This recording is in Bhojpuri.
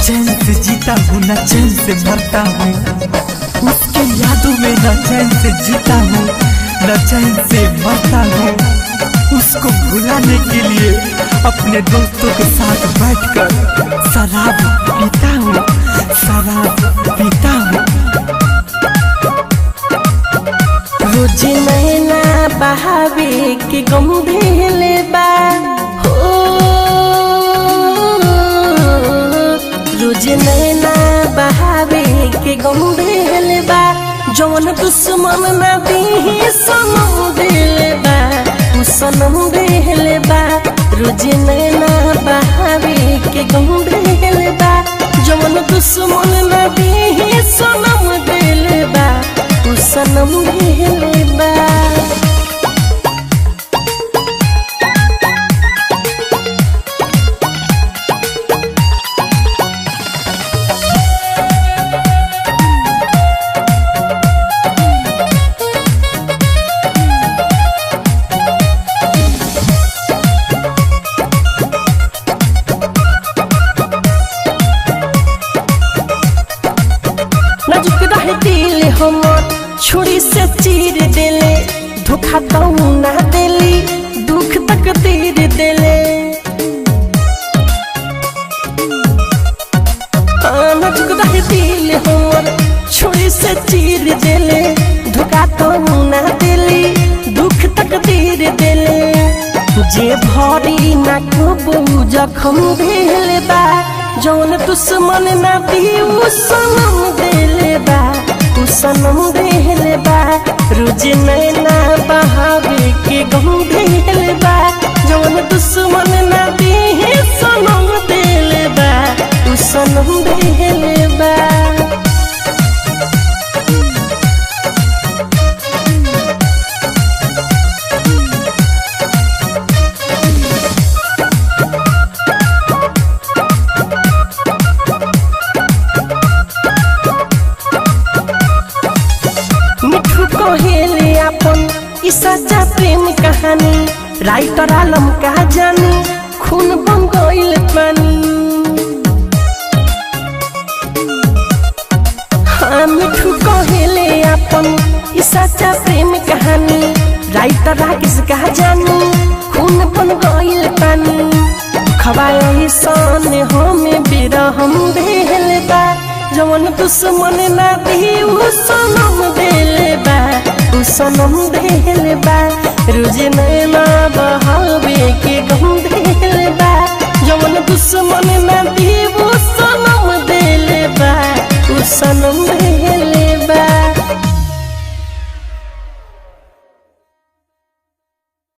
चैन से जीता हूँ न चैन से मरता हूँ, उसके यादों में न चैन से जीता हूँ न चैन से मरता हूँ। उसको भुलाने के लिए अपने दोस्तों के साथ बैठकर शराब पीता हूँ, शराब पीता हूँ। रोज नैना बहावे के गम देले बा हो, रोज नैना बहावे के गम देले बा। जौन दुश्मन ना दी सनम देले बा, उ सनम देले बा। रोज नैना बहावे के गम देले बा। जौन दुश्मन ना दी सनम देले बा, उ सनम देले बा। नाजुक रहे दिल हमर छुरी से चीर देले, धोखा तो ना देली दुख तकदीर देले। नाजुक रहे दिल हमर छुरी से चीर देले, धोखा तो ना देली दुख तकदीर देले। जे भरी ना कबू जखम भेल बा, जौन दुश्मन ना दी उ सनम देले बा, उ सनम देले बा। रोज नैना बहावे के गम देले बा, जौन दुश्मन ना दी सनम देले बा, उ सनम देले बा। मिठू कहेले अपन ई सच्चा प्रेम कहानी, राइटर आलम का जानी खून बन गइल पानी। हाँ मिठू कहेले अपन ई सच्चा प्रेम कहानी, राइटर राकेश का जानी खून बन गइल पानी। खवाई सन हमें बिरहम भेल बा, जवन दुश्मन ना दी उ सनम देले बा, उ सनम देले बा। रोज नैना बहावे के गम देले बा, जवन दुश्मन ना दी उ सनम देले बा, उ सनम देले बा।